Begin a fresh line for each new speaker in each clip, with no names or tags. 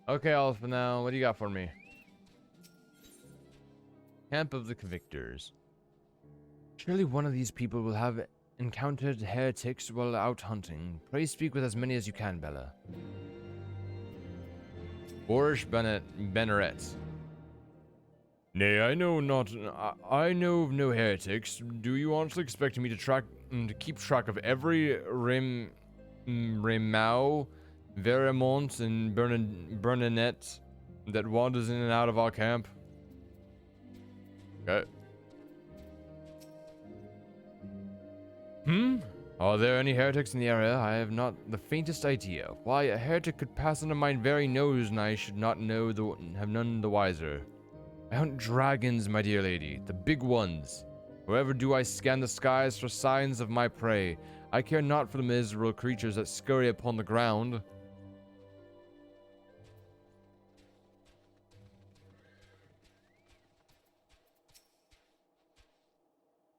Okay, Alpha, now, what do you got for me? Camp of the Convictors. Surely one of these people will have encountered heretics while out hunting. Pray speak with as many as you can, Bella. Boris Benneret. Nay, I know not. I know of no heretics. Do you honestly expect me to keep track of every Remau, Vermont, and Bernadette that wanders in and out of our camp? Okay. Are there any heretics in the area? I have not the faintest idea. Why, a heretic could pass under my very nose, and I should not have none the wiser. I hunt dragons, my dear lady, the big ones. Wherever do I scan the skies for signs of my prey. I care not for the miserable creatures that scurry upon the ground.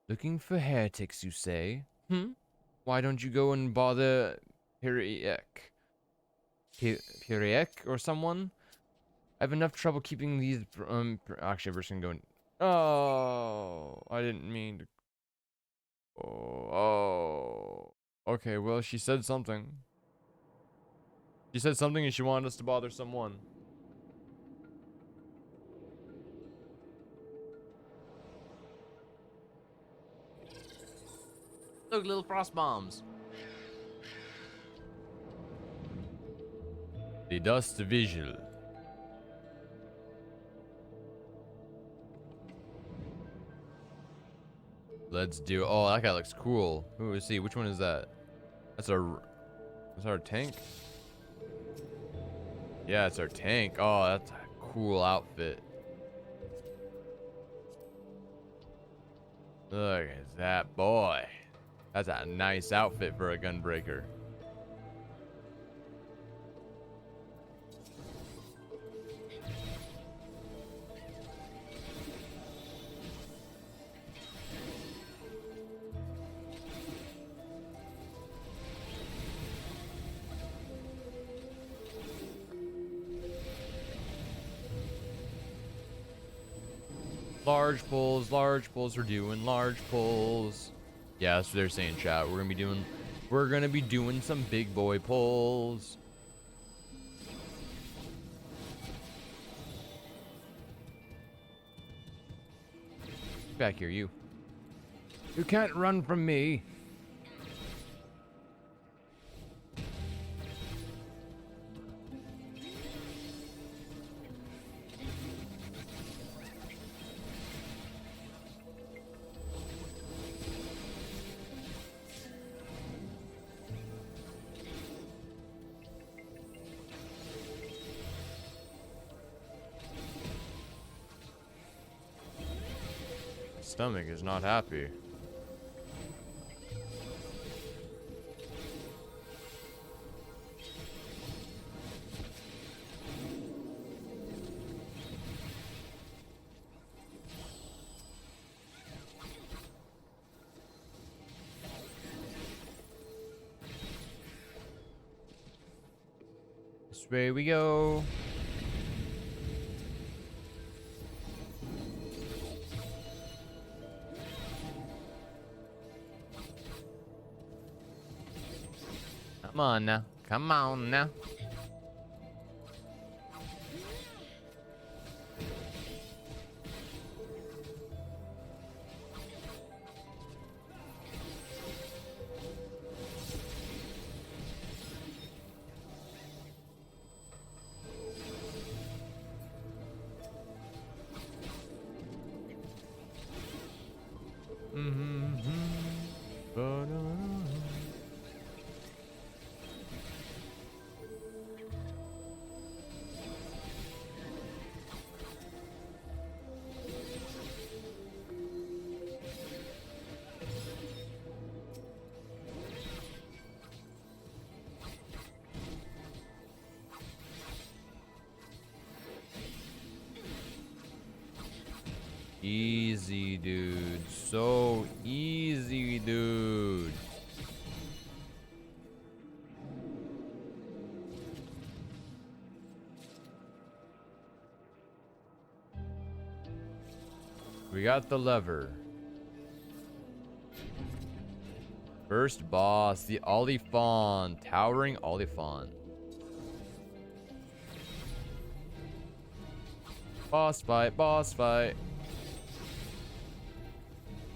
Looking for heretics, you say? Why don't you go and bother Piriek or someone? I have enough trouble keeping these. Actually, we're just gonna go. Oh, I didn't mean to. Oh. Okay, well, she said something. She said something and she wanted us to bother someone. Look, little frost bombs. The dust visual. Let's do. Oh, that guy looks cool. Ooh, let's see. Which one is that? That's our tank. Yeah, it's our tank. Oh, that's a cool outfit. Look at that boy. That's a nice outfit for a gunbreaker. Large pulls, we're doing large pulls. Yeah, that's what they're saying, chat. We're gonna be doing some big boy pulls. Back here, you. You can't run from me. Stomach is not happy. This way we go. Come on now. Come on now. Easy, dude. So easy, dude. We got the lever. First boss, the Oliphant. Towering Oliphant. Boss fight, boss fight.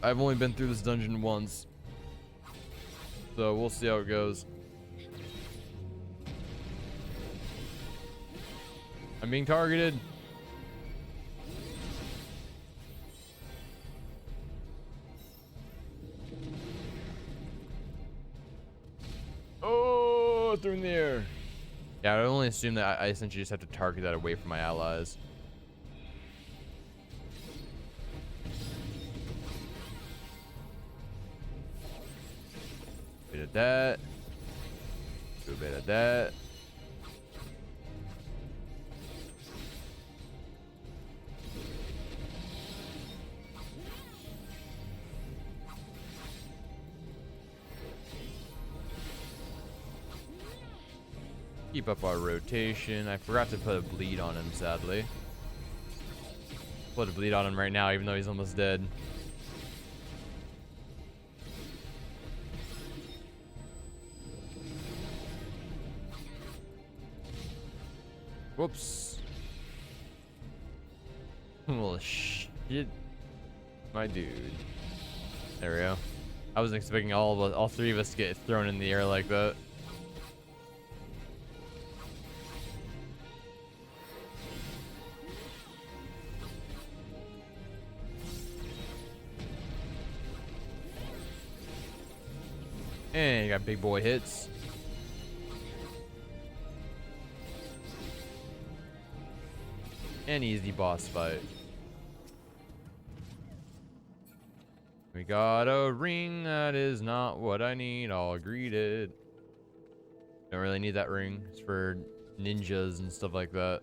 I've only been through this dungeon once, so we'll see how it goes. I'm being targeted. Oh, through in the air. Yeah, I only assume that I essentially just have to target that away from my allies. Bit of that. Do a bit of that. Keep up our rotation. I forgot to put a bleed on him, sadly. Put a bleed on him right now, even though he's almost dead. Whoops. Well, shit. My dude. There we go. I wasn't expecting all three of us to get thrown in the air like that. And you got big boy hits. An easy boss fight. We got a ring, that is not what I need. I'll greet it. Don't really need that ring. It's for ninjas and stuff like that.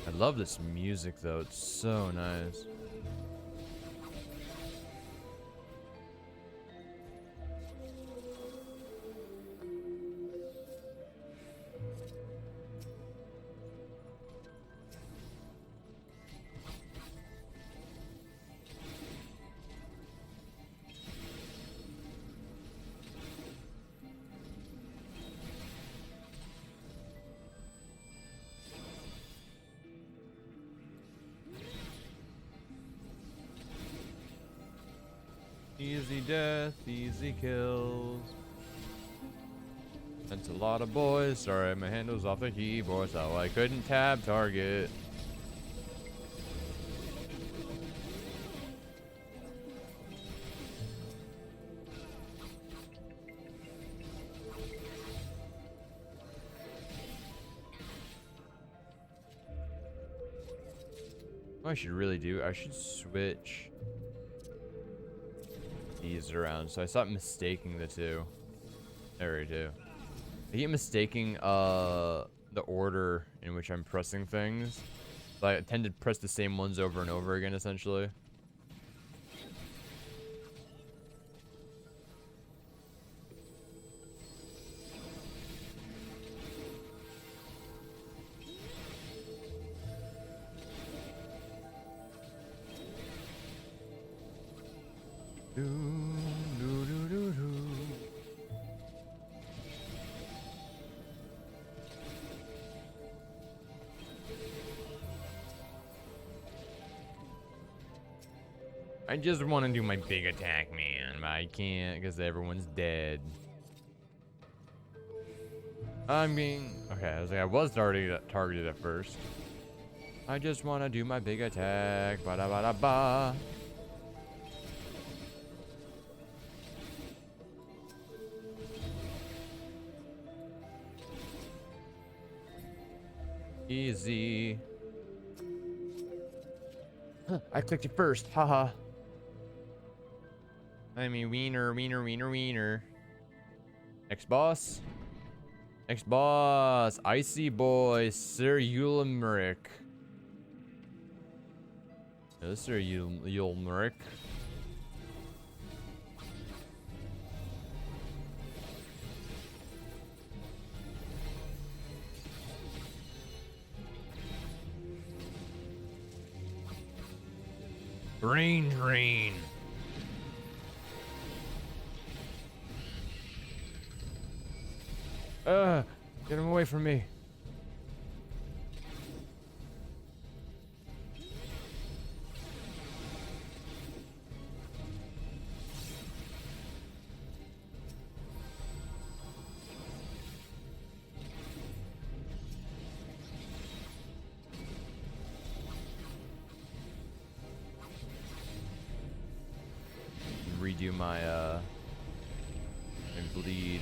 I love this music though, it's so nice. Easy death, easy kills. That's a lot of boys. Sorry, my handle's off the keyboard, so I couldn't tab target. What I should really do, I should switch these around so I stop mistaking the two. There we go. I keep mistaking the order in which I'm pressing things. So I tend to press the same ones over and over again, essentially. I just want to do my big attack, man, but I can't because everyone's dead. Okay, I was like, I was already targeted at first. I just want to do my big attack. Ba da ba da ba. Easy. Huh, I clicked it first. Haha. I mean, wiener, wiener, wiener, wiener. Next boss. Next boss. Icy boy, Sir Ulamric. No, Sir Ulamric. Brain drain. Get him away from me. Redo my and bleed.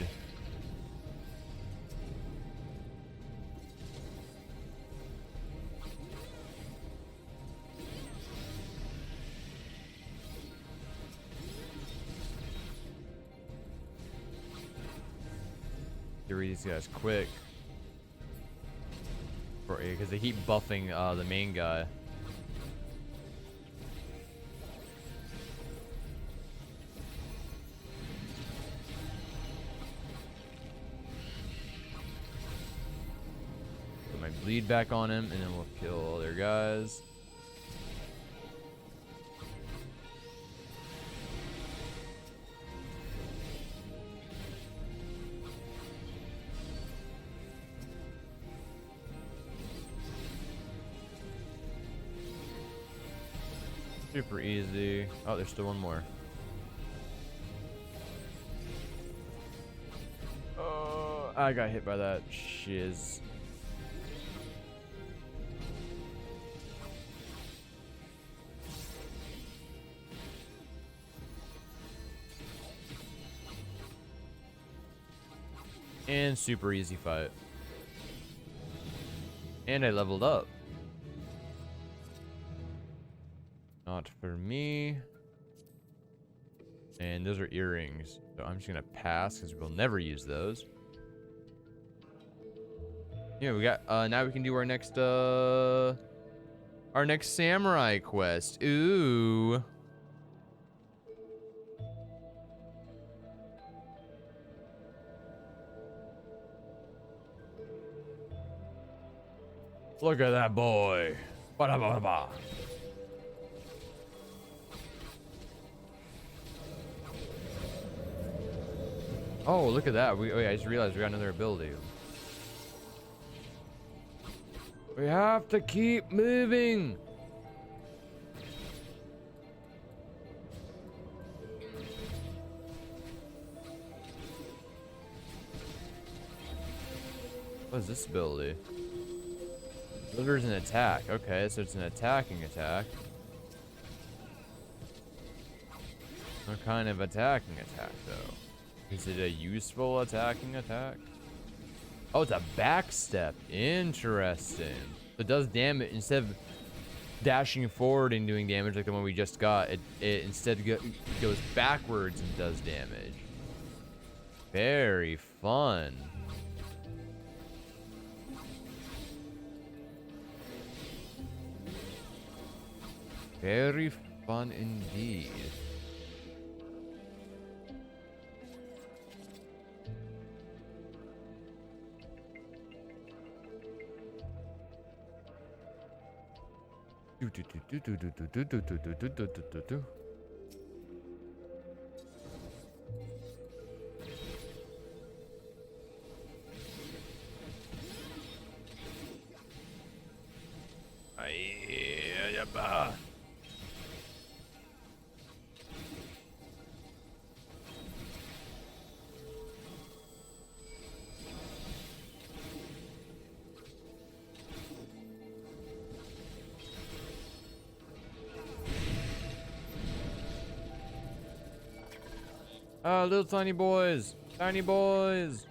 Get rid of these guys quick. Because they keep buffing the main guy. Put my bleed back on him, and then we'll kill all their guys. Super easy. Oh, there's still one more. Oh, I got hit by that shiz. And super easy fight. And I leveled up. Not for me. And those are earrings. So I'm just gonna pass because we'll never use those. Yeah, we got now we can do our next samurai quest. Ooh. Look at that boy. Ba-da-ba-ba-ba. Oh, look at that. Oh yeah, I just realized we got another ability. We have to keep moving. What is this ability? Delivers an attack. Okay, so it's an attacking attack. What kind of attacking attack, though? Is it a useful attacking attack? Oh, it's a backstep. Interesting. So it does damage. Instead of dashing forward and doing damage like the one we just got, it instead goes backwards and does damage. Very fun. Very fun indeed. Little tiny boys. Tiny boys.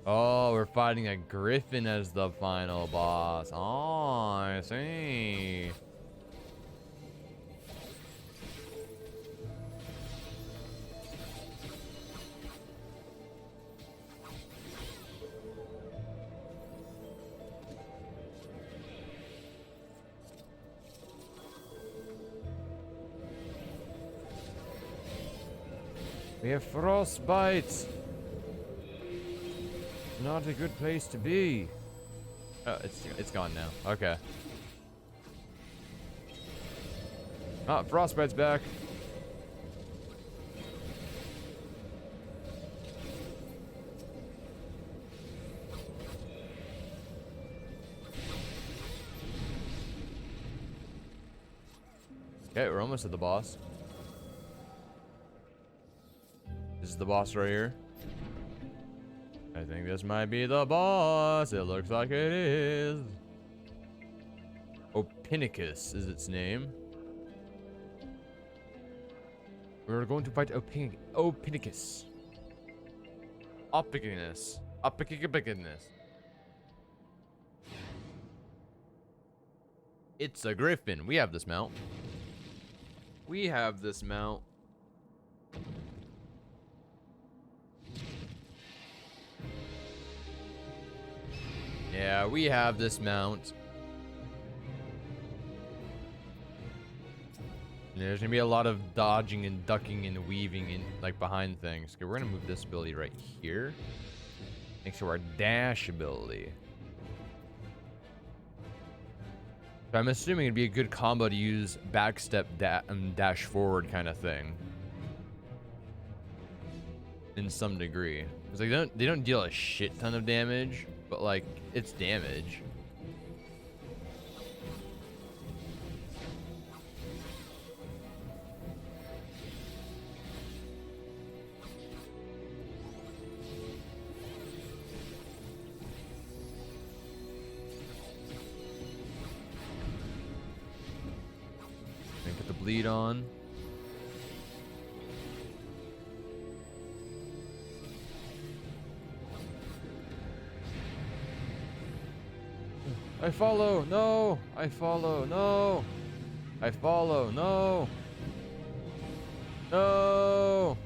Oh, we're fighting a griffin as the final boss. Oh, I see. We have frostbite. Not a good place to be. Oh, it's gone now. Okay. Ah, frostbite's back. Okay, we're almost at the boss. This is the boss right here. I think this might be the boss. It looks like it is. Opinicus is its name. We're going to fight Opinicus. Opinicus. Opinicus. It's a griffin. We have this mount. We have this mount. Yeah, we have this mount. There's gonna be a lot of dodging and ducking and weaving in, like, behind things. Okay, we're gonna move this ability right here next to our dash ability. So I'm assuming it'd be a good combo to use backstep dash forward kind of thing. In some degree. Because like they don't deal a shit ton of damage, but like it's damage. Put the bleed on. I follow, no! I follow, no! I follow, no! No!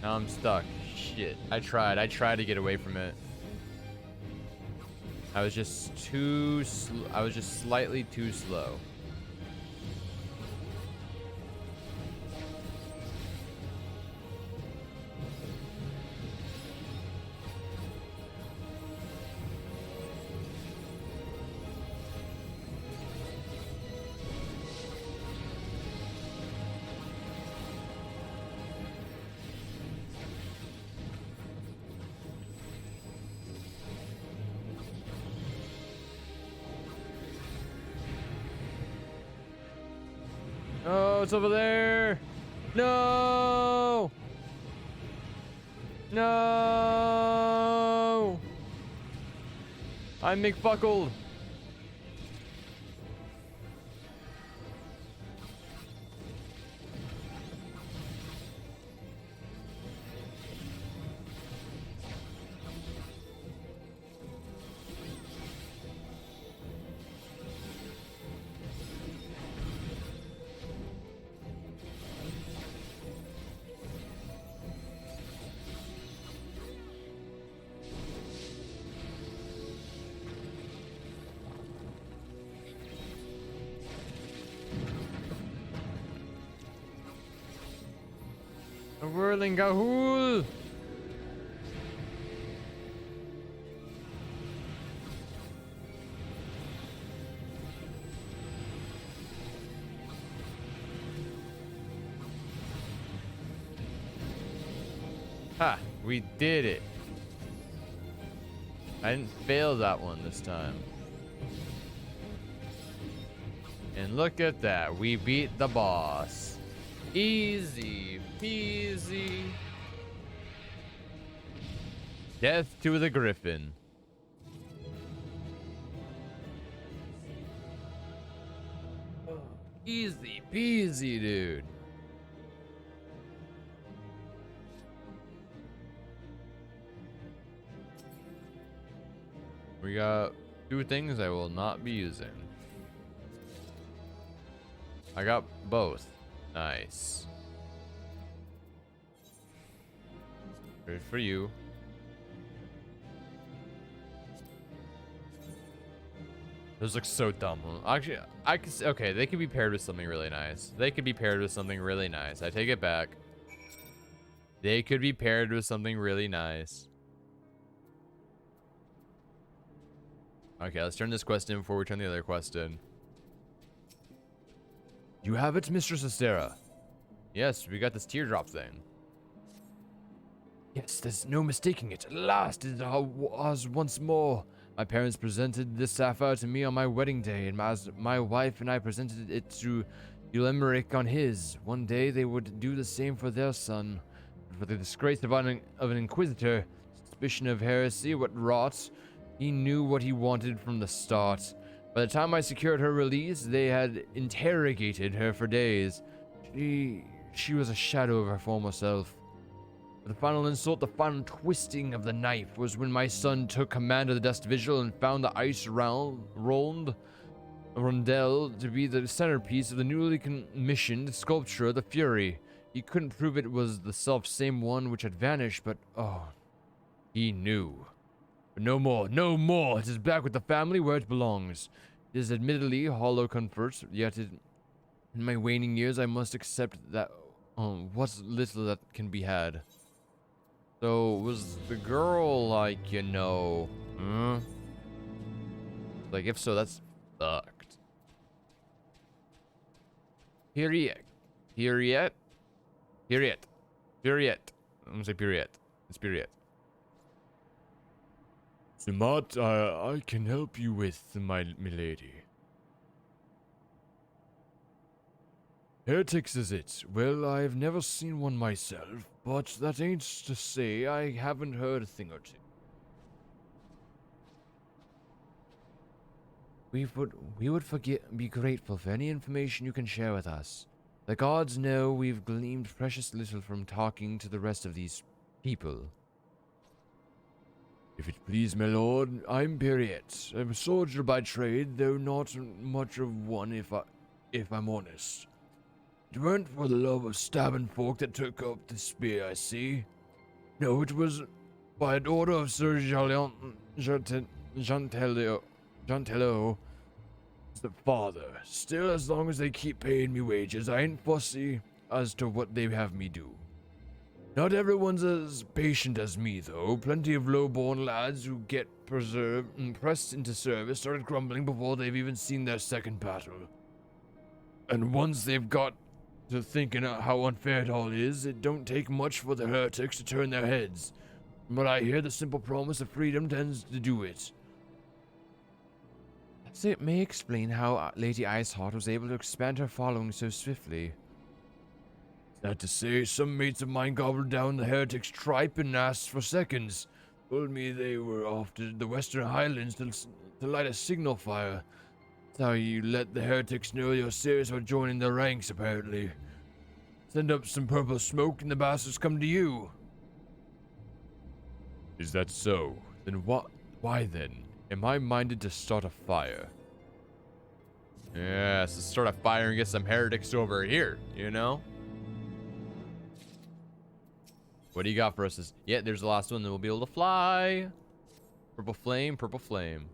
Now I'm stuck. Shit. I tried to get away from it. I was just slightly too slow. Oh, it's over there. No. No. I'm McFuckled. A whirling gahool! Ha! We did it! I didn't fail that one this time. And look at that, we beat the boss. Easy peasy. Death to the griffin. Easy peasy, dude. We got 2 things I will not be using. I got both. Nice. Good for you. Those look so dumb. Actually, I could. Okay, they could be paired with something really nice. They could be paired with something really nice. I take it back. They could be paired with something really nice. Okay, let's turn this quest in before we turn the other quest in. You have it, Mistress Astera. Yes, we got this teardrop thing. Yes, there's no mistaking it. At last, it was once more. My parents presented this sapphire to me on my wedding day, and as my wife and I presented it to Ulemeric on his. One day they would do the same for their son. But for the disgrace of an inquisitor, suspicion of heresy, what rot, he knew what he wanted from the start. By the time I secured her release, they had interrogated her for days. She was a shadow of her former self. The final insult, the final twisting of the knife, was when my son took command of the Dust Vigil and found the ice rondel to be the centerpiece of the newly commissioned sculpture of the Fury. He couldn't prove it was the self-same one which had vanished, but oh, he knew. But no more, no more. It is back with the family where it belongs. It is admittedly hollow comfort, yet in my waning years I must accept that what's little that can be had. So, was the girl, like, you know, Like, if so, that's fucked. Period. Period. Period. Period. I'm gonna say period. It's period. Sumat, I can help you with, my milady. Heretics is it? Well, I've never seen one myself, but that ain't to say I haven't heard a thing or two. We would be grateful for any information you can share with us. The gods know we've gleaned precious little from talking to the rest of these people. If it please, my lord, I'm Periet. I'm a soldier by trade, though not much of one if I'm honest. It weren't for the love of stabbing folk that took up the spear, I see. No, it was by an order of Sir Jantello, the father. Still, as long as they keep paying me wages, I ain't fussy as to what they have me do. Not everyone's as patient as me, though. Plenty of low-born lads who get pressed into service started grumbling before they've even seen their second battle. And once they've got to thinking how unfair it all is, it don't take much for the heretics to turn their heads. But I hear the simple promise of freedom tends to do it. So it may explain how Lady Iceheart was able to expand her following so swiftly. Sad to say, some mates of mine gobbled down the heretics' tripe and asked for seconds. Told me they were off to the Western Highlands to light a signal fire. That's how you let the heretics know you're serious about joining their ranks, apparently. Send up some purple smoke and the bastards come to you. Is that so? Then why then? Am I minded to start a fire? Yes, let's start a fire and get some heretics over here, you know? What do you got for us? Yeah, there's the last one, then we'll be able to fly. Purple flame, purple flame.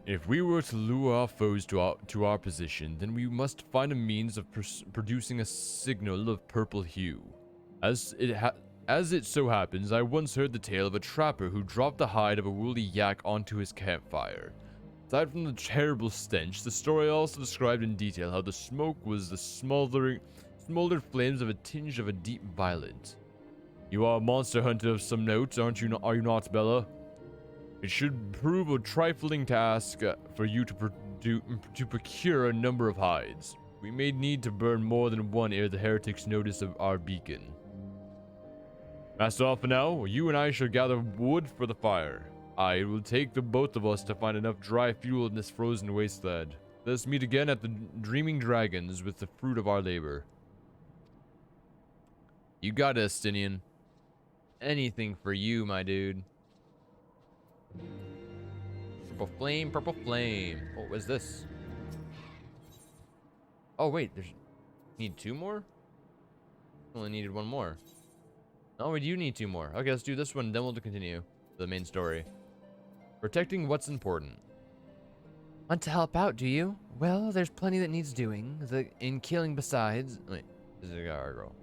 If we were to lure our foes to our position, then we must find a means of producing a signal of purple hue. As it so happens, I once heard the tale of a trapper who dropped the hide of a woolly yak onto his campfire. Aside from the terrible stench, the story also described in detail how the smoke was the smoldered flames of a tinge of a deep violet. You are a monster hunter of some note, are you not, Bella? It should prove a trifling task for you to procure a number of hides. We may need to burn more than one ere the heretics notice of our beacon. That's all for now. You and I shall gather wood for the fire. It will take the both of us to find enough dry fuel in this frozen wasteland. Let us meet again at the Dreaming Dragons with the fruit of our labor. You got it, Estinian. Anything for you, my dude. Purple flame, purple flame. What was this? Oh, wait, there's... Need 2 more? Only needed 1 more. Oh, we do need 2 more. Okay, let's do this one, then we'll continue the main story. Protecting what's important.
Want to help out, do you? Well, there's plenty that needs doing. In killing besides...
Wait, this is a guy or a girl?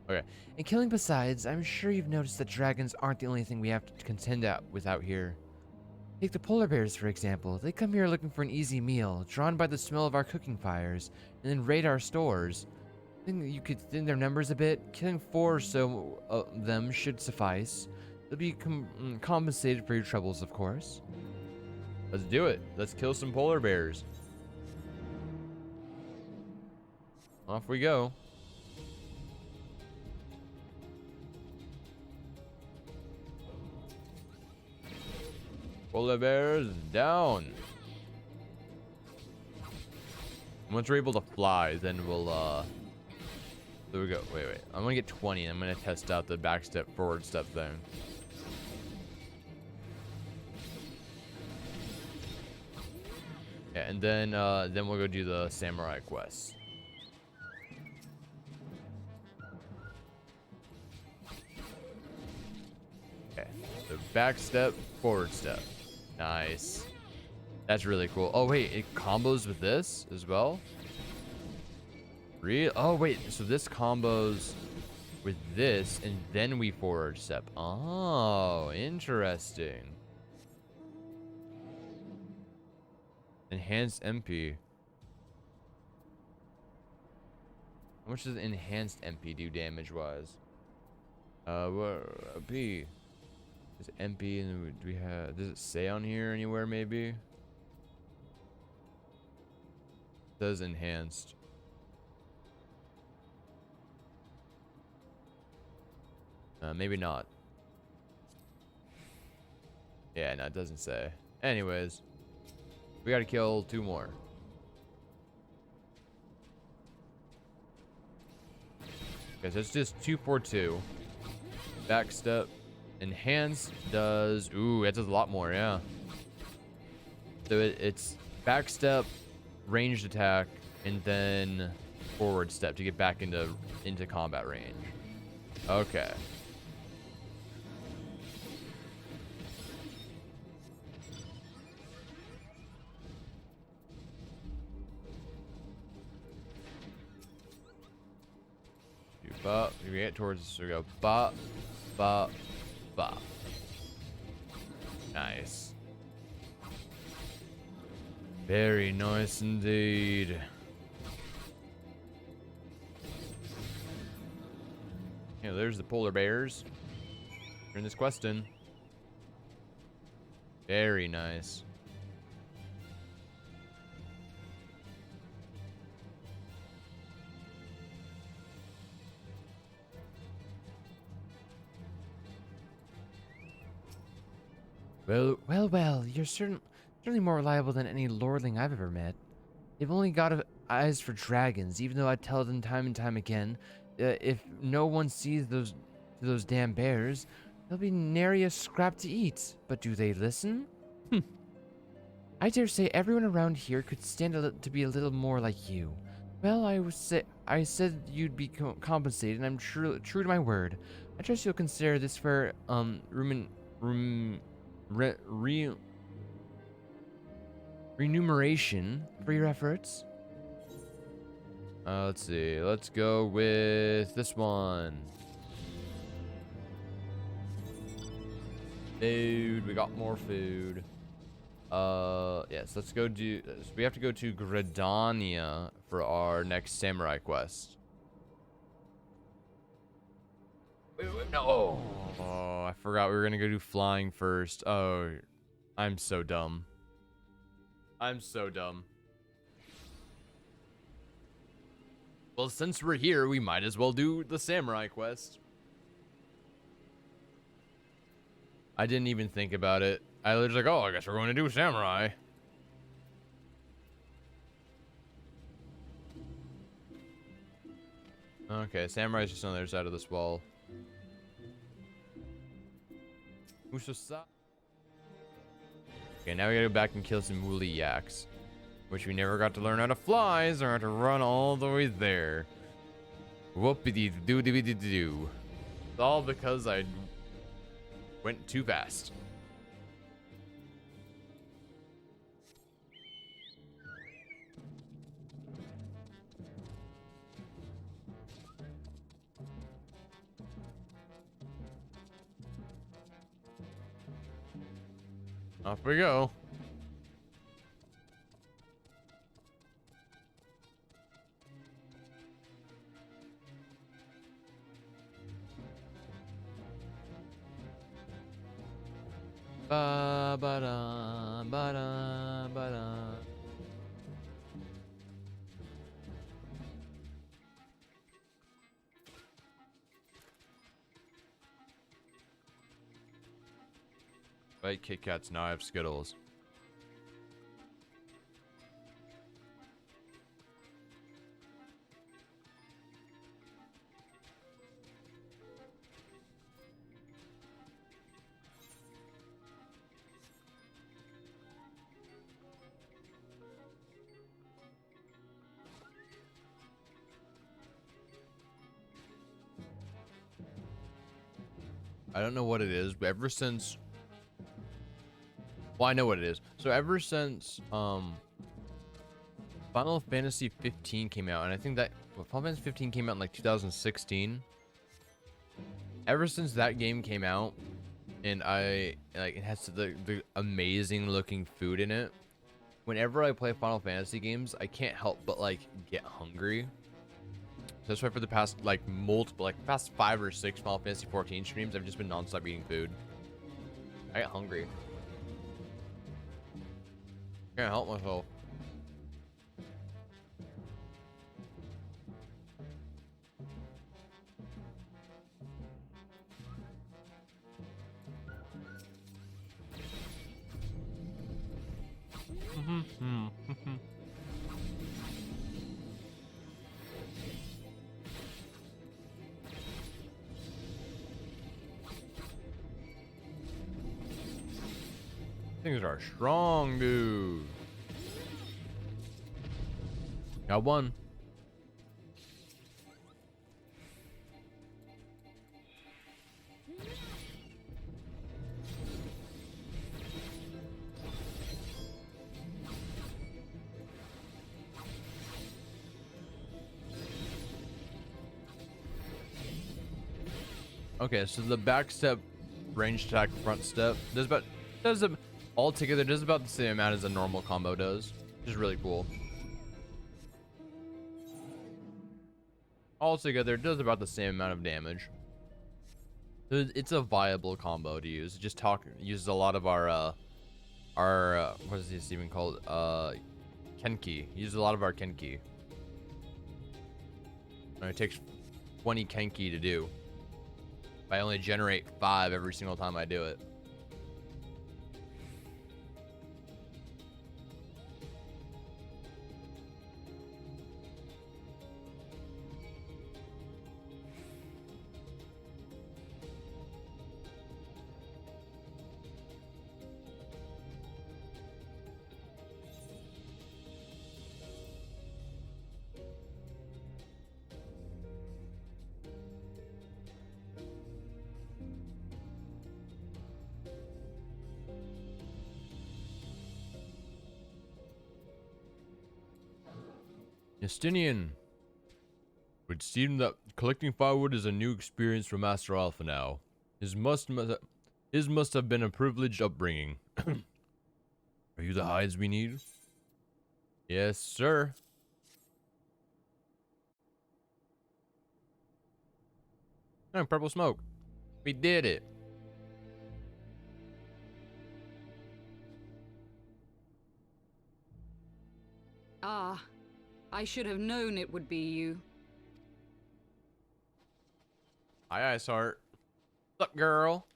Okay.
In killing besides, I'm sure you've noticed that dragons aren't the only thing we have to contend with out here. Take the polar bears, for example. They come here looking for an easy meal, drawn by the smell of our cooking fires, and then raid our stores. Think you could thin their numbers a bit? Killing 4 or so of them should suffice. They'll be compensated for your troubles, of course.
Let's do it. Let's kill some polar bears. Off we go. Polar bears down. Once we're able to fly, then we'll there we go. Wait. I'm gonna get 20. I'm gonna test out the back step, forward step thing. Yeah, and then we'll go do the samurai quest. Okay, so back step, forward step. Nice. That's really cool. Oh wait, it combos with this as well? Real? Oh wait, so this combos with this and then we forward step. Oh, interesting. Enhanced MP. How much does enhanced MP do damage wise? What B? Is MP and do we have? Does it say on here anywhere? Maybe. It says enhanced. Maybe not. Yeah, no, it doesn't say. Anyways, we gotta kill 2 more. Okay, so it's just 2 for 2. Back step. Enhanced does... Ooh, that does a lot more, yeah. So it's back step, ranged attack, and then forward step to get back into combat range. Okay. Bop, we get towards, so we go bop, bop, bop. Nice. Very nice indeed. Yeah, there's the polar bears. Turn this quest in. Very nice.
Well, you're certainly more reliable than any lordling I've ever met. They've only got eyes for dragons, even though I tell them time and time again, if no one sees those damn bears, there'll be nary a scrap to eat. But do they listen? I dare say everyone around here could stand to be a little more like you. Well, I said you'd be compensated, and I'm true to my word. I trust you'll consider this for remuneration for your efforts.
Let's see. Let's go with this one. Food. We got more food. Yes. Let's go do. So we have to go to Gridania for our next samurai quest. Wait, no. Oh, I forgot we were gonna go do flying first. Oh, I'm so dumb. I'm so dumb. Well, since we're here, we might as well do the samurai quest. I didn't even think about it. I was like, oh, I guess we're going to do samurai. Okay, samurai's just on the other side of this wall. Okay, now we gotta go back and kill some woolly yaks. Which we never got to learn how to fly, so I had to run all the way there. Whoopity-doo-doo-doo-doo. It's all because I went too fast. Off we go. Ba ba da ba da ba da. Right, Kit Kats, now I have Skittles. I don't know what it is, but ever since... Well, I know what it is. So ever since Final Fantasy 15 came out, and I think that Final Fantasy 15 came out in like 2016. Ever since that game came out, and it has the amazing looking food in it. Whenever I play Final Fantasy games, I can't help but like get hungry. So that's why for the past past 5 or 6 Final Fantasy 14 streams, I've just been nonstop eating food. I get hungry. Can't help myself. Things are strong, dude. Got one. Okay, so the back step, range attack, front step altogether does about the same amount as a normal combo does, which is really cool. Altogether, it does about the same amount of damage. It's a viable combo to use. Uses a lot of our what is this even called? Kenki. Uses a lot of our Kenki. And it takes 20 Kenki to do. I only generate 5 every single time I do it. Justinian. It would seem that collecting firewood is a new experience for Master Alpha now. His must have been a privileged upbringing. Are you the hides we need? Yes, sir. Oh, purple smoke. We did it.
Ah, I should have known it would be you.
Aye, aye, Sart. What's up, girl?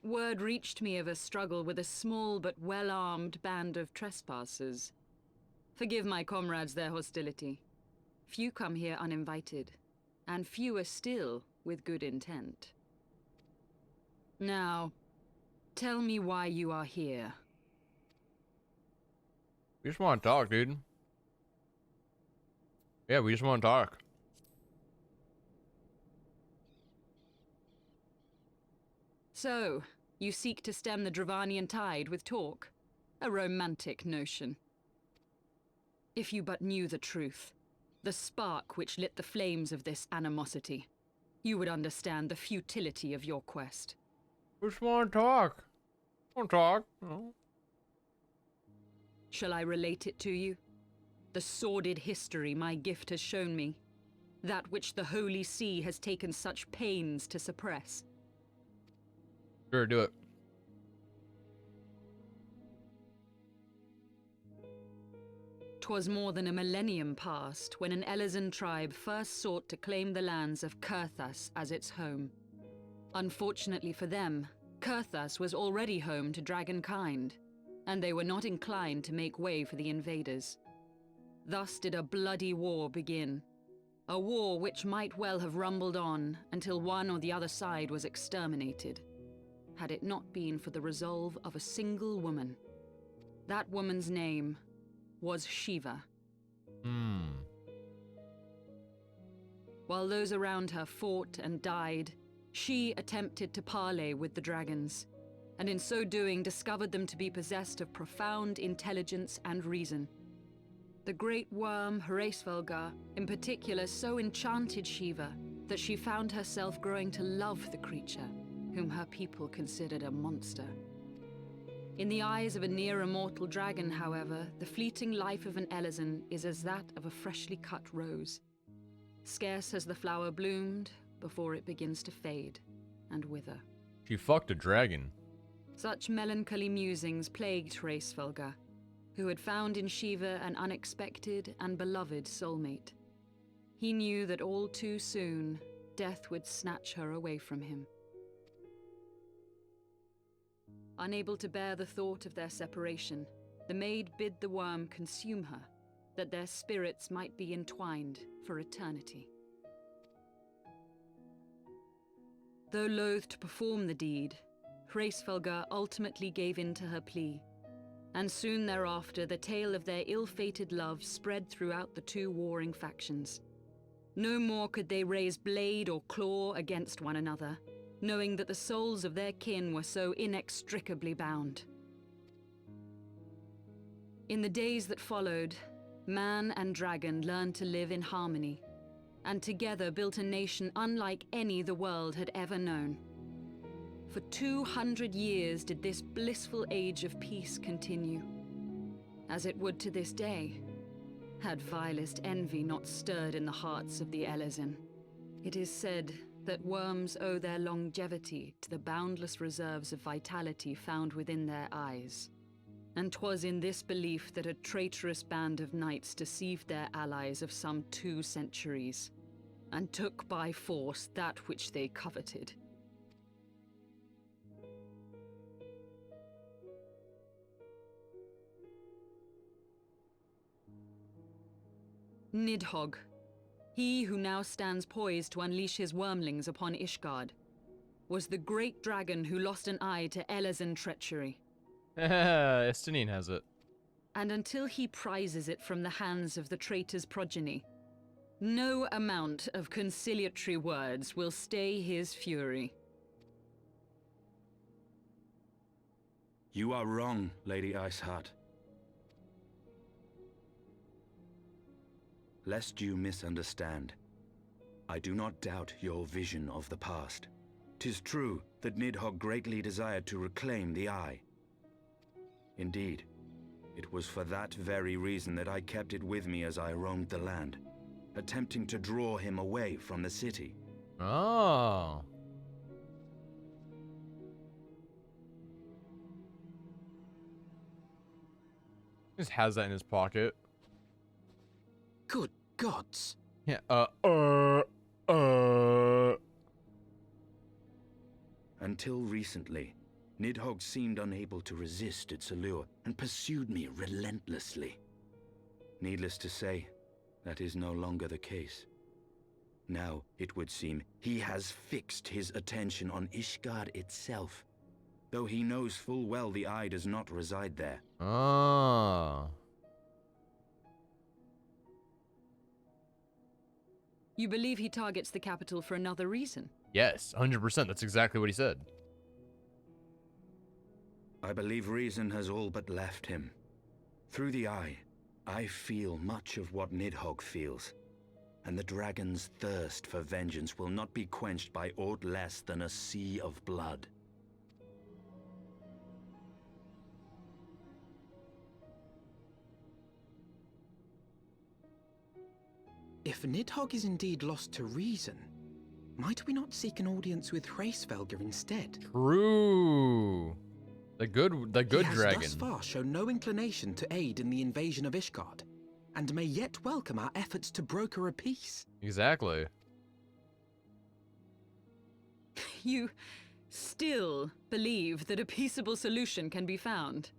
Word reached me of a struggle with a small but well-armed band of trespassers. Forgive my comrades their hostility. Few come here uninvited, and fewer still with good intent. Now, tell me why you are here.
We just want to talk, dude. Yeah, we just want to talk.
So, you seek to stem the Dravanian tide with talk? A romantic notion. If you but knew the truth, the spark which lit the flames of this animosity, you would understand the futility of your quest.
We just want to talk. Want to talk. Oh.
Shall I relate it to you? The sordid history my gift has shown me. That which the Holy See has taken such pains to suppress.
Sure, do it.
'Twas more than a millennium past when an Elezen tribe first sought to claim the lands of Kurthas as its home. Unfortunately for them, Kurthas was already home to dragonkind, and they were not inclined to make way for the invaders. Thus did a bloody war begin. A war which might well have rumbled on until one or the other side was exterminated, had it not been for the resolve of a single woman. That woman's name was Shiva. While those around her fought and died, she attempted to parley with the dragons, and in so doing discovered them to be possessed of profound intelligence and reason. The great worm Heavensward in particular so enchanted Shiva that she found herself growing to love the creature, whom her people considered a monster. In the eyes of a near-immortal dragon, however, the fleeting life of an Elezen is as that of a freshly cut rose. Scarce has the flower bloomed before it begins to fade and wither.
She fucked a dragon.
Such melancholy musings plagued Heavensward, who had found in Shiva an unexpected and beloved soulmate. He knew that all too soon, death would snatch her away from him. Unable to bear the thought of their separation, the maid bid the worm consume her, that their spirits might be entwined for eternity. Though loath to perform the deed, Heavensward ultimately gave in to her plea, and soon thereafter the tale of their ill-fated love spread throughout the two warring factions. No more could they raise blade or claw against one another, knowing that the souls of their kin were so inextricably bound. In the days that followed, man and dragon learned to live in harmony, and together built a nation unlike any the world had ever known. For 200 years did this blissful age of peace continue, as it would to this day, had vilest envy not stirred in the hearts of the Elezen. It is said that worms owe their longevity to the boundless reserves of vitality found within their eyes. And 'twas in this belief that a traitorous band of knights deceived their allies of some 2 centuries, and took by force that which they coveted. Nidhogg, he who now stands poised to unleash his wormlings upon Ishgard, was the great dragon who lost an eye to Elezen treachery.
Estinine has it.
And until he prizes it from the hands of the traitor's progeny, no amount of conciliatory words will stay his fury.
You are wrong, Lady Iceheart. Lest you misunderstand, I do not doubt your vision of the past. 'Tis true that Nidhogg greatly desired to reclaim the Eye. Indeed, it was for that very reason that I kept it with me as I roamed the land, attempting to draw him away from the city.
Oh. Just has that in his pocket.
Good gods!
Yeah,
Until recently, Nidhogg seemed unable to resist its allure and pursued me relentlessly. Needless to say, that is no longer the case. Now, it would seem, he has fixed his attention on Ishgard itself, though he knows full well the Eye does not reside there.
Oh.
You believe he targets the capital for another reason?
Yes, 100%. That's exactly what he said.
I believe reason has all but left him. Through the eye, I feel much of what Nidhogg feels. And the dragon's thirst for vengeance will not be quenched by aught less than a sea of blood.
If Nidhogg is indeed lost to reason, might we not seek an audience with Hraesvelgr instead?
True. The good
He has
dragon.
thus far shown no inclination to aid in the invasion of Ishgard, and may yet welcome our efforts to broker a peace.
Exactly.
You still believe that a peaceable solution can be found?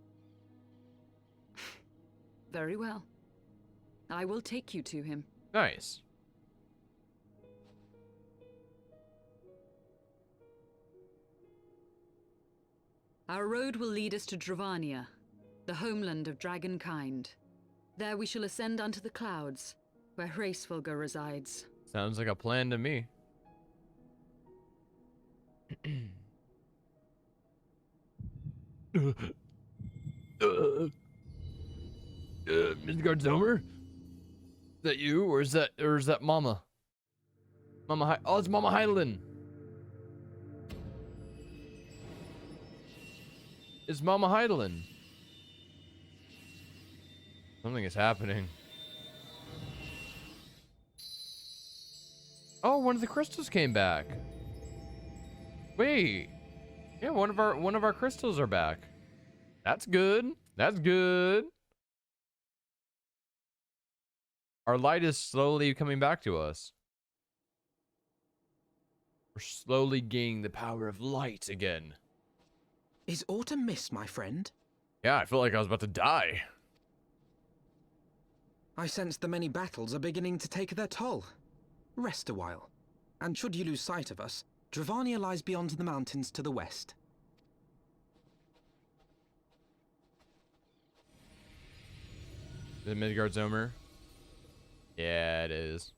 Very well. I will take you to him.
Nice.
Our road will lead us to Dravania, the homeland of dragonkind. There we shall ascend unto the clouds, where Hraesvelgr resides.
Sounds like a plan to me. Midgard Zomer? Is that you, or is that Mama? Oh, it's Mama Heidelin. It's Mama Heidelin. Something is happening. Oh, one of the crystals came back. Wait. Yeah, one of our crystals are back. That's good. That's good. Our light is slowly coming back to us. We're slowly gaining the power of light again.
Is aught amiss, my friend?
Yeah, I felt like I was about to die.
I sense the many battles are beginning to take their toll. Rest a while, and should you lose sight of us, Dravania lies beyond the mountains to the west.
Is it Midgard Zomer? Yeah, it is.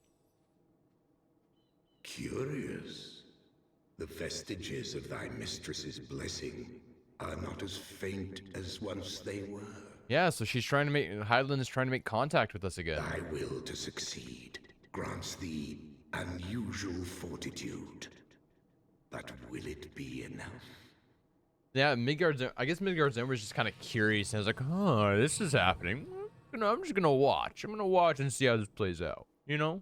Curious. The vestiges of thy mistress's blessing are not as faint as once they were.
Yeah, so she's trying to make, Heidelin is trying to make contact with us again.
Thy will to succeed grants thee unusual fortitude. But will it be enough?
Yeah, I guess Midgard Zomer was just kind of curious and was like, oh, this is happening. I'm just gonna watch. I'm gonna watch and see how this plays out, you know?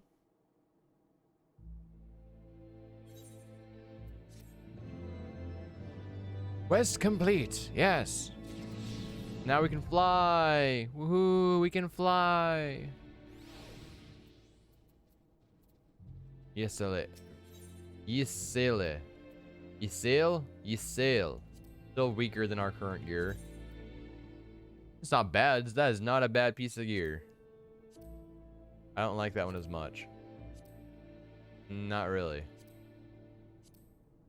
Quest complete, yes. Now we can fly. Woohoo, we can fly. Yesele. Yesele. Ysail? Ysail. Still weaker than our current gear. It's not bad. That is not a bad piece of gear. I don't like that one as much. Not really.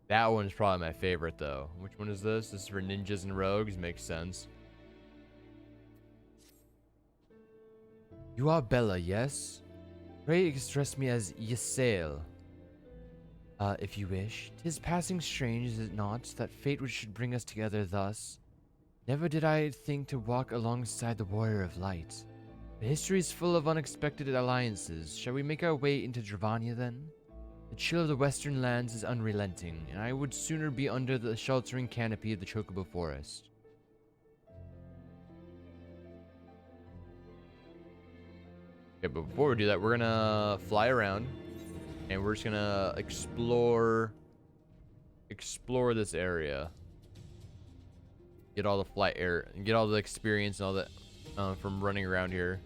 That one's probably my favorite, though. Which one is this? This is for ninjas and rogues. Makes sense. You are Bella, yes? Pray express me as Ysail. If you wish. 'Tis passing strange, is it not, that fate which should bring us together thus? Never did I think to walk alongside the warrior of light. The history is full of unexpected alliances. Shall we make our way into Dravania then? The chill of the western lands is unrelenting, and I would sooner be under the sheltering canopy of the Chocobo Forest. Okay, but before we do that, we're gonna fly around, and we're just gonna explore this area. Get all the flight air and get all the experience and all that from running around here.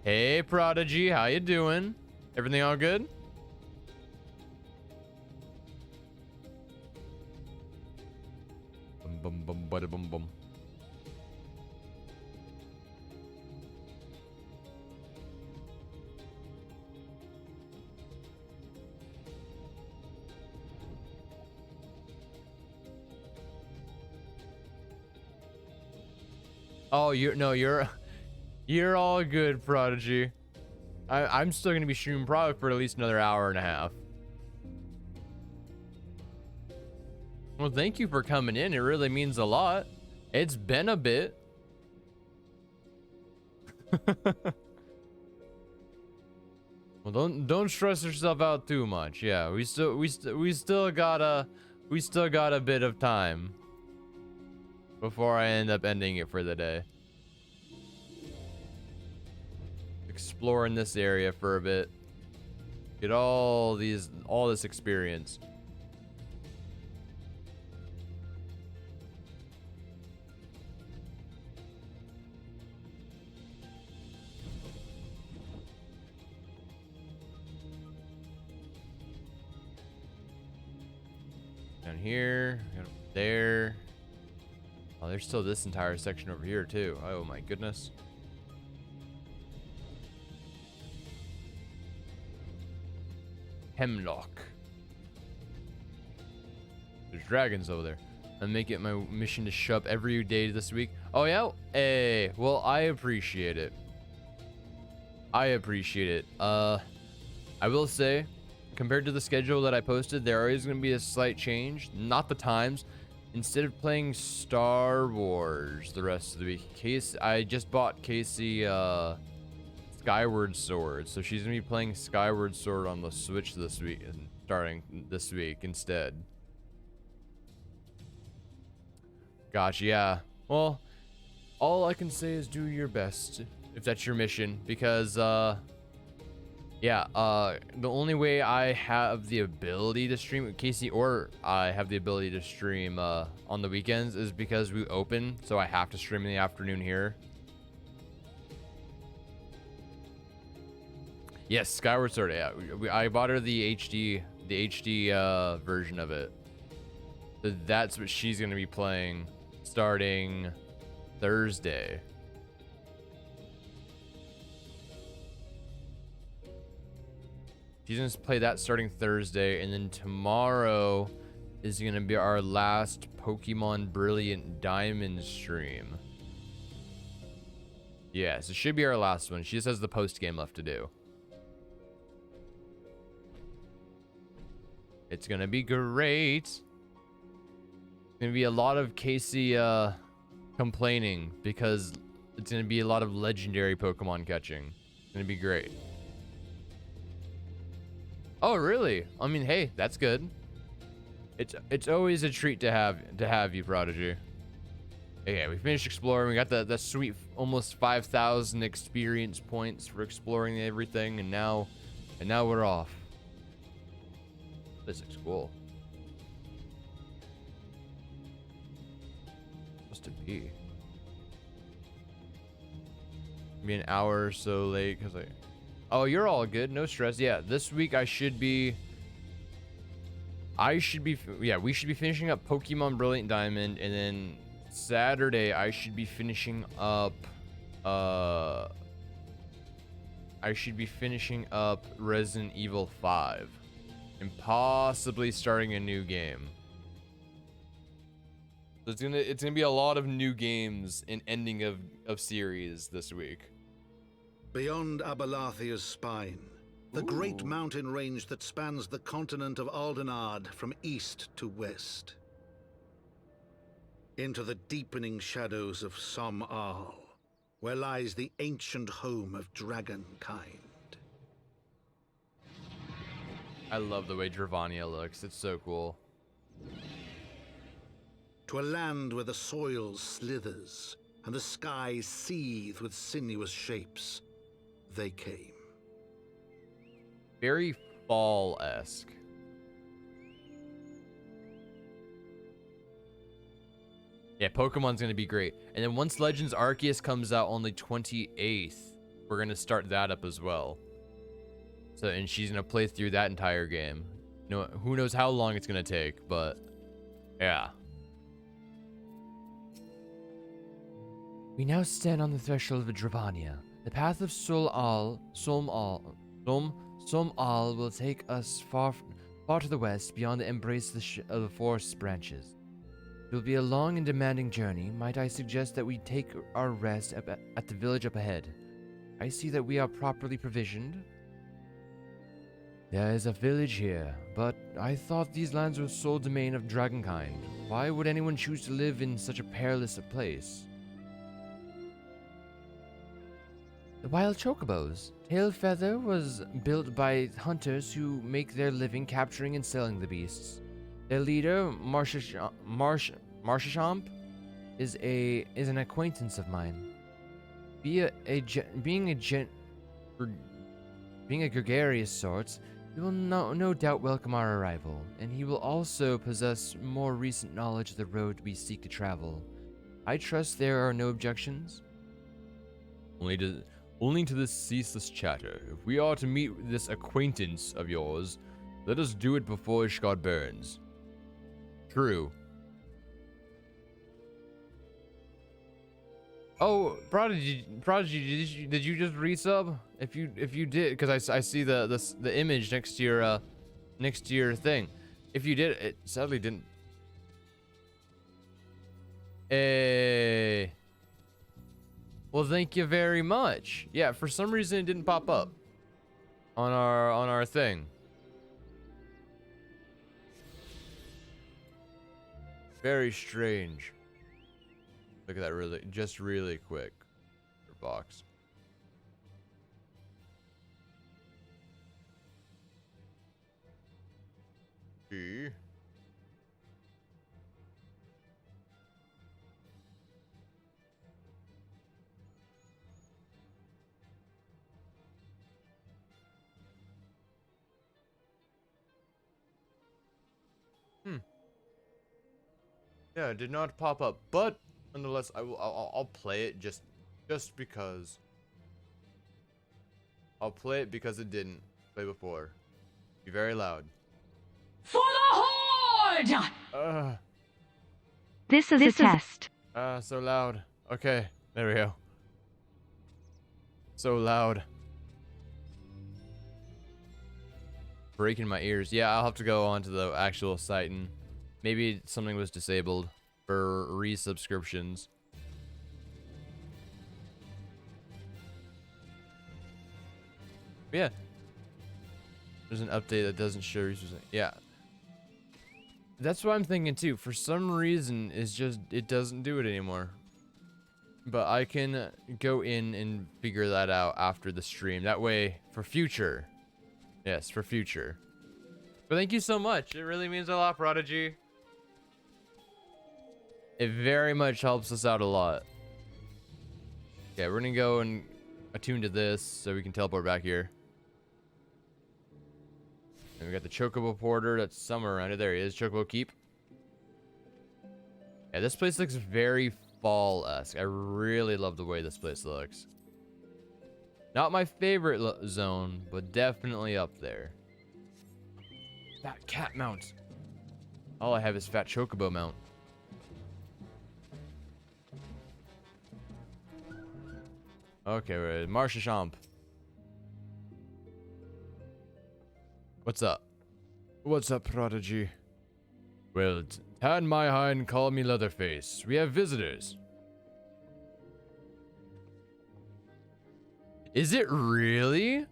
Hey, Prodigy, how you doing? Everything all good? Bum bum bum bada bum bum. Oh, you're You're all good, Prodigy. I'm still gonna be streaming probably for at least another hour and a half. Well, thank you for coming in. It really means a lot. It's been a bit. Well, don't stress yourself out too much. Yeah, we still got a bit of time before I end up ending it for the day. Exploring this area for a bit. Get all this experience. Down here, there. Oh, there's still this entire section over here too. Oh my goodness. Hemlock. There's dragons over there. I'm making it my mission to show up every day this week. Oh yeah? Hey, well, I appreciate it. I appreciate it. I will say, compared to the schedule that I posted, there is going to be a slight change. Not the times. Instead of playing Star Wars the rest of the week, I just bought Casey Skyward Sword, so she's gonna be playing Skyward Sword on the Switch this week, starting this week instead. Gosh, yeah. Well, all I can say is do your best if that's your mission, because yeah, the only way I have the ability to stream, Casey or I have the ability to stream on the weekends, is because we open, so I have to stream in the afternoon here. Yes, Skyward Sword. Yeah, I bought her the HD version of it. So that's what she's gonna be playing starting Thursday. She's gonna play that starting Thursday, and then tomorrow is gonna be our last Pokemon Brilliant Diamond stream. Yes, it should be our last one. She just has the post game left to do. It's gonna be great. It's gonna be a lot of Casey complaining because it's gonna be a lot of legendary Pokemon catching. It's gonna be great. Oh really? I mean, hey, that's good. It's always a treat to have you, Prodigy. Okay, we finished exploring. We got the sweet almost 5,000 experience points for exploring everything, and now we're off. This looks cool. Supposed to be an hour or so late because oh, you're all good, no stress. Yeah, this week we should be finishing up Pokemon Brilliant Diamond, and then Saturday I should be finishing up Resident Evil 5 and possibly starting a new game. So it's gonna be a lot of new games and ending of series this week.
Beyond Abalathia's spine, the great mountain range that spans the continent of Aldenard from east to west. Into the deepening shadows of Som-Al, where lies the ancient home of dragonkind.
I love the way Dravania looks. It's so cool.
To a land where the soil slithers and the skies seethe with sinuous shapes, they came.
Very fall-esque. Yeah, Pokemon's gonna be great. And then once Legends Arceus comes out on the 28th, we're gonna start that up as well. So, and she's gonna play through that entire game. No, who knows how long it's gonna take, but yeah.
We now stand on the threshold of Dravania. The path of Som-Al will take us far to the west, beyond the embrace of the forest branches. It will be a long and demanding journey. Might I suggest that we take our rest at the village up ahead? I see that we are properly provisioned. There is a village here, but I thought these lands were sole domain of dragonkind. Why would anyone choose to live in such a perilous place? The wild chocobos. Tailfeather was built by hunters who make their living capturing and selling the beasts. Their leader, Marshashamp, is an acquaintance of mine. Being a gregarious sort, he will no doubt welcome our arrival, and he will also possess more recent knowledge of the road we seek to travel. I trust there are no objections?
Only to this ceaseless chatter. If we are to meet this acquaintance of yours, let us do it before Ishgard burns. True. Oh, Prodigy, did you just resub? If you did, because I see the image next to your thing. If you did, it sadly didn't. Hey. Well, thank you very much. Yeah, for some reason it didn't pop up on our thing. Very strange. Look at that really quick. Box. G. Yeah, it did not pop up, but nonetheless, I'll play it just because. I'll play it because it didn't play before. Be very loud.
For the Horde!
This is a test.
So loud. Okay, there we go. So loud. Breaking my ears. Yeah, I'll have to go onto the actual site and maybe something was disabled for resubscriptions. Yeah. There's an update that doesn't show resubscriptions. Yeah. That's what I'm thinking too. For some reason, it doesn't do it anymore. But I can go in and figure that out after the stream. That way, for future. Yes, for future. But thank you so much. It really means a lot, Prodigy. It very much helps us out a lot. Okay, we're gonna go and attune to this so we can teleport back here. And we got the Chocobo Porter that's somewhere around it. There he is, Chocobo Keep. Yeah, this place looks very fall-esque. I really love the way this place looks. Not my favorite zone, but definitely up there. Fat cat mount. All I have is fat chocobo mount. Okay, we're Marshashamp. What's up? What's up, Prodigy? Well, tan my hind, call me Leatherface. We have visitors. Is it really?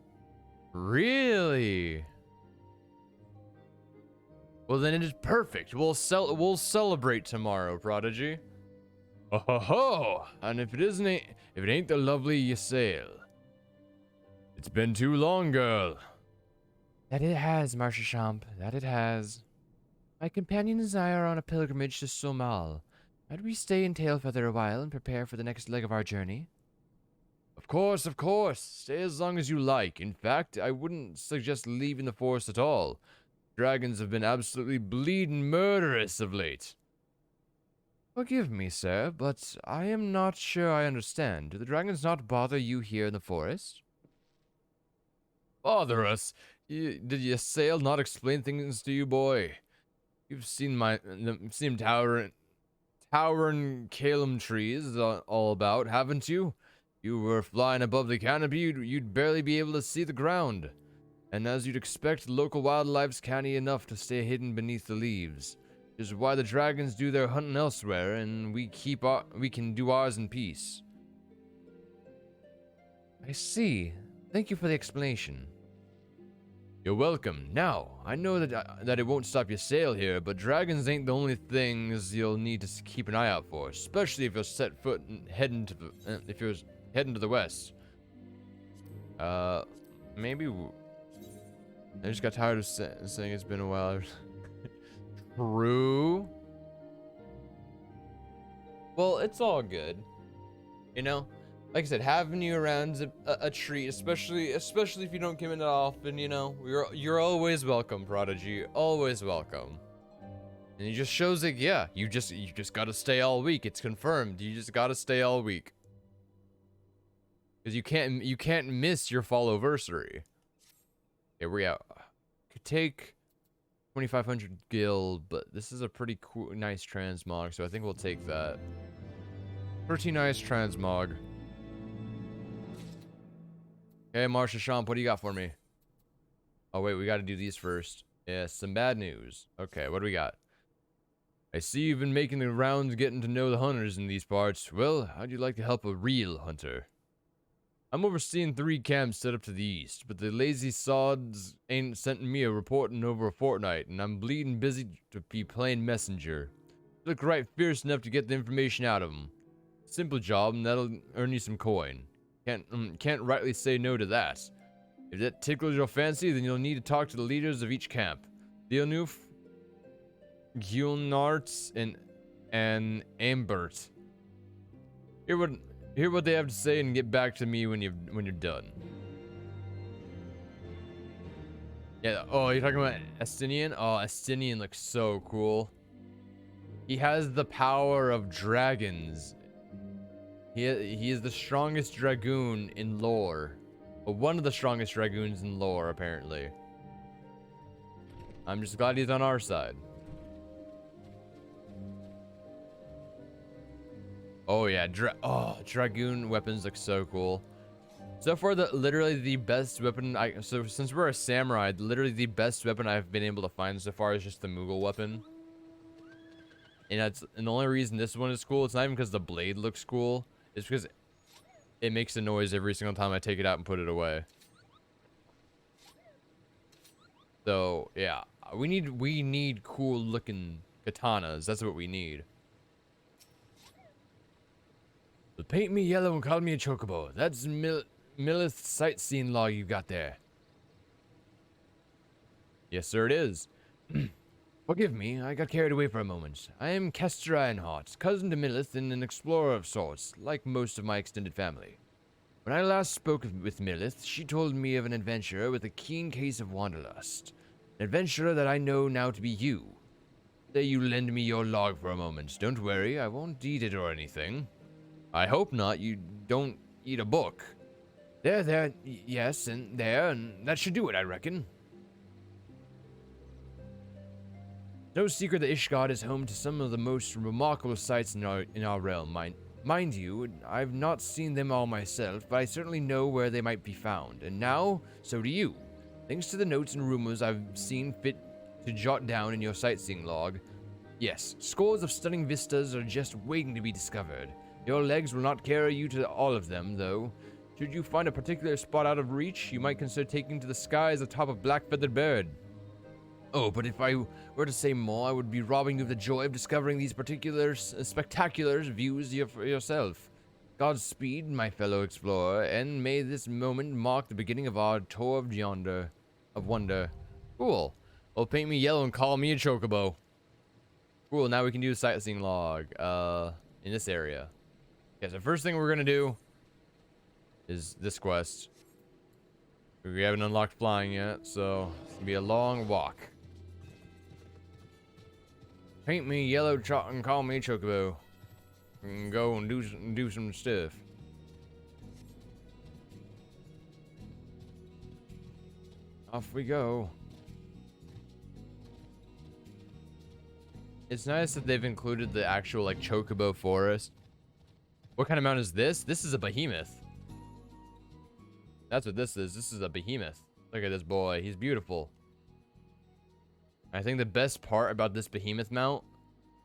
Really? Well, then it is perfect. We'll celebrate tomorrow, Prodigy. Oh ho ho! And if it ain't the lovely Ysayle. It's been too long, girl.
That it has, Marshashamp. That it has. My companion and I are on a pilgrimage to Somal. Might we stay in Tailfeather a while and prepare for the next leg of our journey?
Of course, of course. Stay as long as you like. In fact, I wouldn't suggest leaving the forest at all. Dragons have been absolutely bleeding murderous of late.
Forgive me, sir, but I am not sure I understand. Do the dragons not bother you here in the forest?
Bother us? Did Ysayle not explain things to you, boy? You've seen towering Calum trees all about, haven't you? You were flying above the canopy, you'd barely be able to see the ground. And as you'd expect, local wildlife's canny enough to stay hidden beneath the leaves. Is why the dragons do their hunting elsewhere, and we can do ours in peace.
I see. Thank you for the explanation.
You're welcome. Now, I know that it won't stop your sail here, but dragons ain't the only things you'll need to keep an eye out for, especially if you're set foot and heading to the west. Maybe I just got tired of saying it's been a while. True. Well, it's all good. You know? Like I said, having you around is a treat, especially if you don't come in that often, you know. You're always welcome, Prodigy. Always welcome. And it just shows that, yeah, you just gotta stay all week. It's confirmed. You just gotta stay all week. Because you can't miss your fall-anniversary. Okay, we're out. Could take 2,500 gil, but this is a pretty cool, nice transmog, so I think we'll take that. Pretty nice transmog. Okay, Marsha Champ, what do you got for me? Oh wait, we got to do these first. Yeah, some bad news. Okay, what do we got? I see you've been making the rounds getting to know the hunters in these parts. Well, how'd you like to help a real hunter? I'm overseeing 3 camps set up to the east, but the lazy sods ain't sent me a report in over a fortnight, and I'm bleeding busy to be playing messenger. You look right fierce enough to get the information out of them. Simple job, and that'll earn you some coin. Can't rightly say no to that. If that tickles your fancy, then you'll need to talk to the leaders of each camp. Leonuf, Gilnart, and Ambert. Hear what they have to say and get back to me when you're done. Yeah, oh, you're talking about Estinian? Oh, Estinian looks so cool. He has the power of dragons. He is the strongest dragoon in lore. Or one of the strongest dragoons in lore, apparently. I'm just glad he's on our side. Oh yeah, dragoon weapons look so cool. So far, literally the best weapon so since we're a samurai, literally the best weapon I've been able to find so far is just the Mughal weapon. And the only reason this one is cool, it's not even because the blade looks cool. It's because it makes a noise every single time I take it out and put it away. So yeah, we need cool looking katanas. That's what we need. But paint me yellow and call me a chocobo. That's Millith's sightseeing log you got there. Yes, sir, it is. Forgive me, I got carried away for a moment. I am Kester Ironheart, cousin to Millith and an explorer of sorts, like most of my extended family. When I last spoke with Millith, she told me of an adventurer with a keen case of wanderlust. An adventurer that I know now to be you. Say you lend me your log for a moment. Don't worry, I won't eat it or anything. I hope not. You don't eat a book. There, yes, and that should do it, I reckon. No secret that Ishgard is home to some of the most remarkable sights in our realm. Mind you, I've not seen them all myself, but I certainly know where they might be found. And now, so do you. Thanks to the notes and rumors I've seen fit to jot down in your sightseeing log. Yes, scores of stunning vistas are just waiting to be discovered. Your legs will not carry you to all of them, though. Should you find a particular spot out of reach, you might consider taking to the skies atop a black-feathered bird. Oh, but if I were to say more, I would be robbing you of the joy of discovering these particular spectacular views for yourself. Godspeed, my fellow explorer, and may this moment mark the beginning of our tour of wonder. Cool. Well, paint me yellow and call me a chocobo. Cool, now we can do a sightseeing log, in this area. Okay, so the first thing we're gonna do is this quest. We haven't unlocked flying yet, so it's gonna be a long walk. Paint me yellow and call me chocobo. And go and do some stuff. Off we go. It's nice that they've included the actual like chocobo forest. What kind of mount is this? This is a behemoth. That's what this is. This is a behemoth. Look at this boy. He's beautiful. I think the best part about this behemoth mount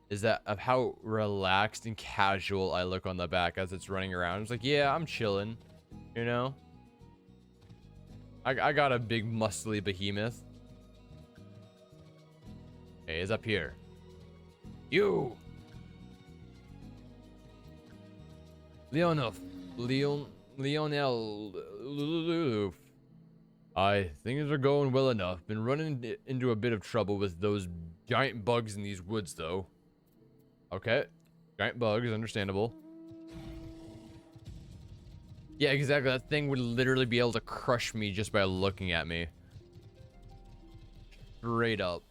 is that of how relaxed and casual I look on the back as it's running around. It's like, yeah, I'm chilling, you know? I got a big muscly behemoth. Hey, it's up here. You! Leonel. Aye, things are going well enough. Been running into a bit of trouble with those giant bugs in these woods, though. Okay. Giant bugs, understandable. Yeah, exactly. That thing would literally be able to crush me just by looking at me. Straight up.